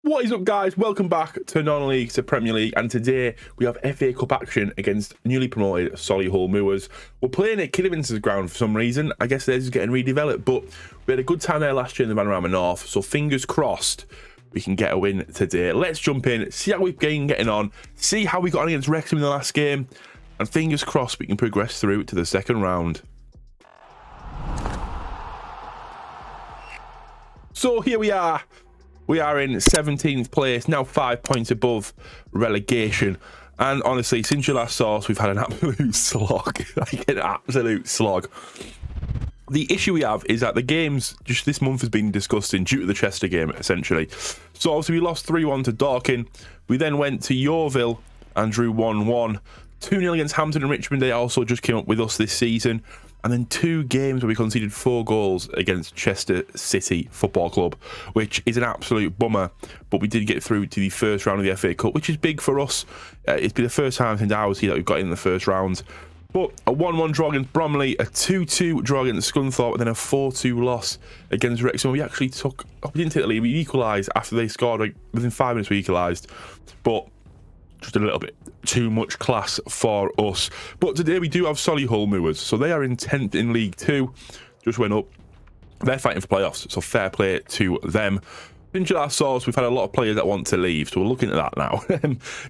What is up, guys? Welcome back to non-league, to Premier League, and today we have FA Cup action against newly promoted Solihull Moors. We're playing at Kidderminster's ground for some reason. I guess theirs is getting redeveloped, but we had a good time there last year in the Vanarama North, so fingers crossed we can get a win today. Let's jump in, see how we've been getting on, see how we got on against Wrexham in the last game, and fingers crossed we can progress through to the second round. So here we are. We are in 17th place, now 5 points above relegation. And honestly, since you last saw us, we've had an absolute slog. Like an absolute slog. The issue we have is that the games just this month has been disgusting due to the Chester game, essentially. So obviously we lost 3-1 to Dorking. We then went to Yeovil and drew 1-1. 2-0 against Hampton and Richmond. They also just came up with us this season. And then 2 games where we conceded 4 goals against Chester City Football Club, which is an absolute bummer. But we did get through to the first round of the FA Cup, which is big for us. It's been the first time since I was here that we've got in the first round. But a 1-1 draw against Bromley, a 2-2 draw against Scunthorpe, and then a 4-2 loss against Wrexham. We actually took, we didn't take the lead, we equalised after they scored. Like, within 5 minutes we equalised. But just a little bit too much class for us. But today we do have Solihull Moors, so they are in 10th in League 2, just went up. They're fighting for playoffs, so fair play to them. Since you last saw us, we've had a lot of players that want to leave, so we're looking at that now.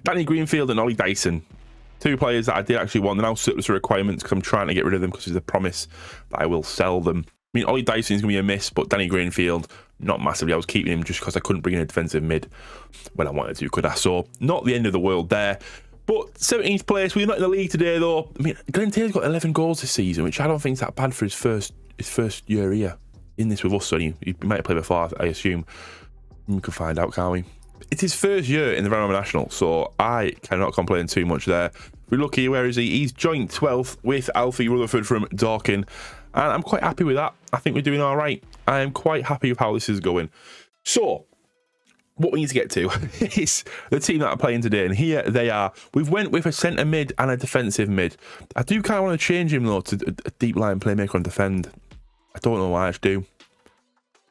Danny Greenfield and Ollie Dyson, 2 players that I did actually want. They're now surplus requirements because I'm trying to get rid of them because there's a promise that I will sell them. I mean, Ollie Dyson is going to be a miss, but Danny Greenfield, not massively. I was keeping him just because I couldn't bring in a defensive mid when I wanted to, could I? So, not the end of the world there. But 17th place, we're not in the league today, though. I mean, Glenn Taylor's got 11 goals this season, which I don't think is that bad for his first year here in this with us. So he might have played before, I assume. We can find out, can't we? It's his first year in the Vanarama National, so I cannot complain too much there. We're lucky, where is he? He's joint 12th with Alfie Rutherford from Dorking. And I'm quite happy with that. I think we're doing all right. I am quite happy with how this is going. So, what we need to get to is the team that are playing today. And here they are. We've went with a centre mid and a defensive mid. I do kind of want to change him, though, to a deep line playmaker and defend. I don't know why I do.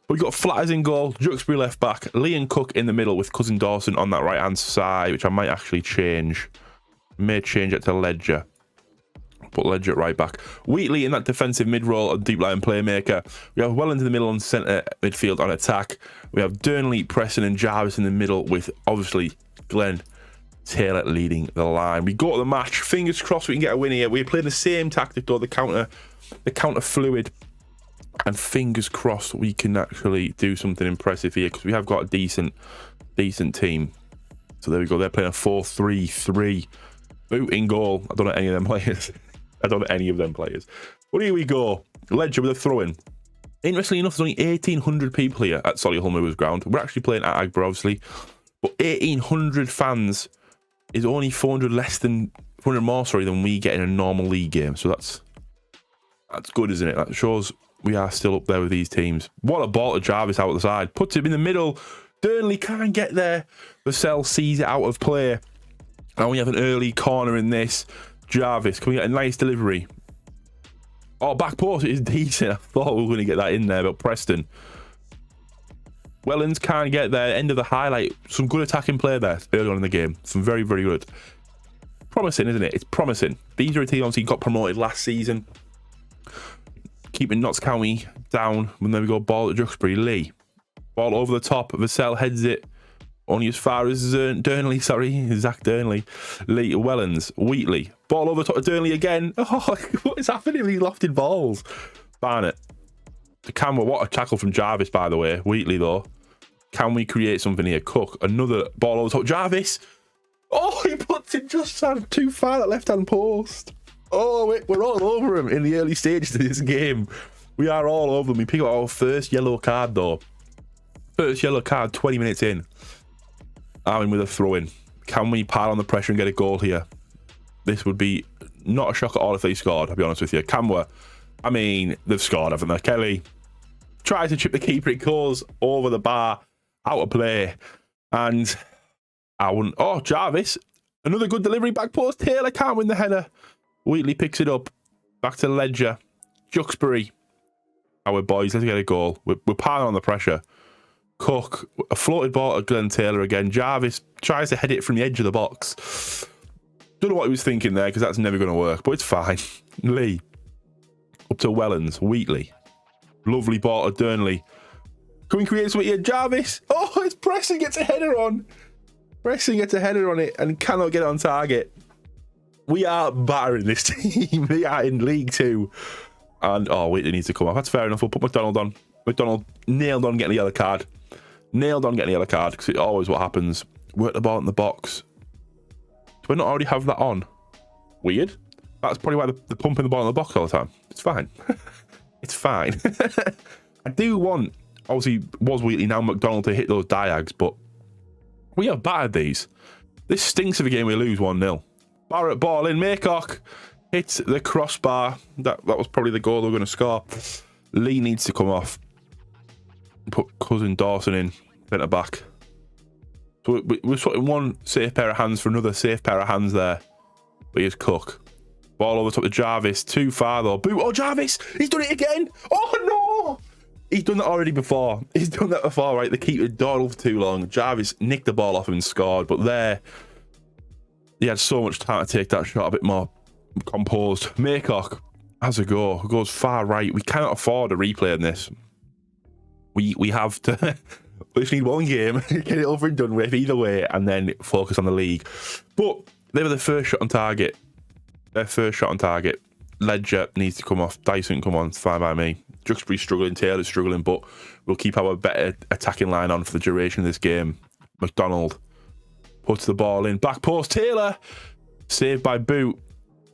But we've got Flatters in goal, Juxbury left back, Lee and Cook in the middle with Cousin Dawson on that right-hand side, which I might actually change. May change it to Ledger. Put Ledger at right back. Wheatley in that defensive mid role and deep line playmaker. We have well into the middle on centre midfield on attack. We have Durnley, Preston and Jarvis in the middle with obviously Glenn Taylor leading the line. We go to the match. Fingers crossed we can get a win here. We're playing the same tactic though, the counter fluid. And fingers crossed we can actually do something impressive here because we have got a decent team. So there we go. They're playing a 4-3-3. Boot in goal. I don't know any of them players. But here we go. Ledger with a throw-in. Interestingly enough, there's only 1,800 people here at Solihull Moors ground. We're actually playing at Agborough, obviously. But 1,800 fans is only 400 more than we get in a normal league game. So that's good, isn't it? That shows we are still up there with these teams. What a ball to Jarvis out the side. Puts him in the middle. Durnley can't get there. Vassell sees it out of play. And we have an early corner in this. Jarvis, can we get a nice delivery? Oh, back post is decent. I thought we were going to get that in there, but Preston. Wellens can't get there. End of the highlight. Some good attacking play there early on in the game. Some very, very good. Promising, isn't it? It's promising. These are a team obviously got promoted last season. Keeping Notts County down. And then we go ball at Juxbury. Lee. Ball over the top. Vassell heads it. Only as far as Durnley, sorry. Zach Durnley. Lee Wellens. Wheatley. Ball over the top of Durnley again. Oh, what is happening? These lofted balls. Barnett. The camera. What a tackle from Jarvis, by the way. Wheatley, though. Can we create something here? Cook. Another ball over the top. Jarvis. Oh, he puts it just too far at left-hand post. Oh, we're all over him in the early stages of this game. We are all over them. We pick up our first yellow card, though. First yellow card, 20 minutes in. Armin with a throw-in. Can we pile on the pressure and get a goal here? This would be not a shock at all if they scored, I'll be honest with you. Camwa, I mean, they've scored, haven't they? Kelly tries to chip the keeper. It goes over the bar, out of play. And oh, Jarvis. Another good delivery, back post. Taylor can't win the header. Wheatley picks it up. Back to Ledger. Juxbury. Our boys, let's get a goal. We're piling on the pressure. Cook, a floated ball to Glenn Taylor again. Jarvis tries to head it from the edge of the box. Don't know what he was thinking there, because that's never going to work, but it's fine. Lee. Up to Wellens. Wheatley. Lovely ball to Durnley. Can we create something here? Jarvis. Oh, it's Preston gets a header on. Preston gets a header on it and cannot get on target. We are battering this team. We are in League 2. And, oh, Wheatley needs to come off. That's fair enough. We'll put McDonald on. McDonald nailed on getting the yellow card. Nailed on getting the yellow card, because it's always what happens. Work the ball in the box. Do we not already have that on? Weird. That's probably why they're pumping the ball in the box all the time. It's fine. It's fine. I do want, obviously, was Wheatley, now McDonald to hit those diags, but we have battered these. This stinks of a game we lose 1-0. Barrett ball in, Maycock hits the crossbar. That was probably the goal they were going to score. Lee needs to come off. Put Cousin Dawson in, centre back. So we're switching one safe pair of hands for another safe pair of hands there. But here's Cook. Ball over the top of Jarvis. Too far though. Boot. Oh, Jarvis! He's done it again! Oh no! He's done that already before. He's done that before, right? The keeper dawdled for too long. Jarvis nicked the ball off him and scored. But there, he had so much time to take that shot a bit more composed. Maycock has a go. Goes far right. We cannot afford a replay in this. We have to... We just need one game, get it over and done with either way, and then focus on the league. But they were the first shot on target. Their first shot on target. Ledger needs to come off. Dyson come on. It's fine by me. Juxbury's struggling. Taylor's struggling, but we'll keep our better attacking line on for the duration of this game. McDonald puts the ball in. Back post. Taylor. Saved by Boot.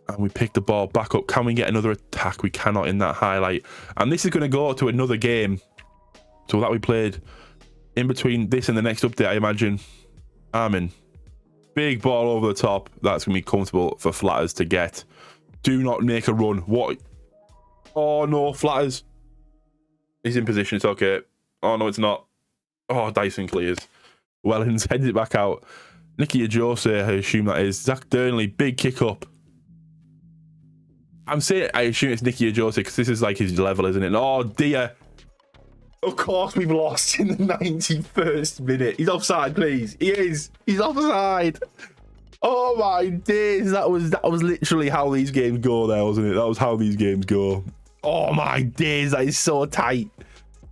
And we pick the ball back up. Can we get another attack? We cannot in that highlight. And this is going to go to another game. So that we played... In between this and the next update, I imagine. Armin. Big ball over the top. That's going to be comfortable for Flatters to get. Do not make a run. What? Oh, no. Flatters. He's in position. It's okay. Oh, no, it's not. Oh, Dyson clears. Wellens heads it back out. Nicky Ajose, I assume that is. Zach Durnley. Big kick up. I'm saying I assume it's Nicky Ajose because this is like his level, isn't it? Oh, dear. Of course we've lost in the 91st minute. He's offside, please. He is. He's offside. Oh my days. That was literally how these games go there, wasn't it? That was how these games go. Oh my days. That is so tight.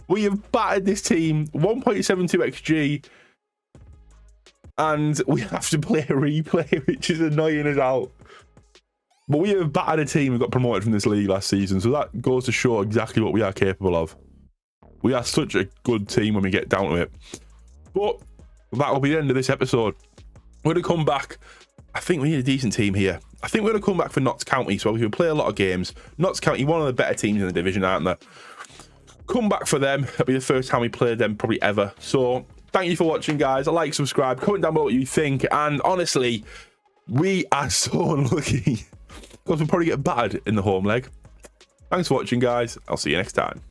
We have battered this team. 1.72 XG. And we have to play a replay, which is annoying as hell. But we have battered a team who got promoted from this league last season. So that goes to show exactly what we are capable of. We are such a good team when we get down to it. But that will be the end of this episode. We're going to come back. I think we need a decent team here. I think we're going to come back for Notts County. So we play a lot of games. Notts County, one of the better teams in the division, aren't they? Come back for them. It'll be the first time we played them probably ever. So thank you for watching, guys. Like, subscribe, comment down below what you think. And honestly, we are so unlucky because we'll probably get battered in the home leg. Thanks for watching, guys. I'll see you next time.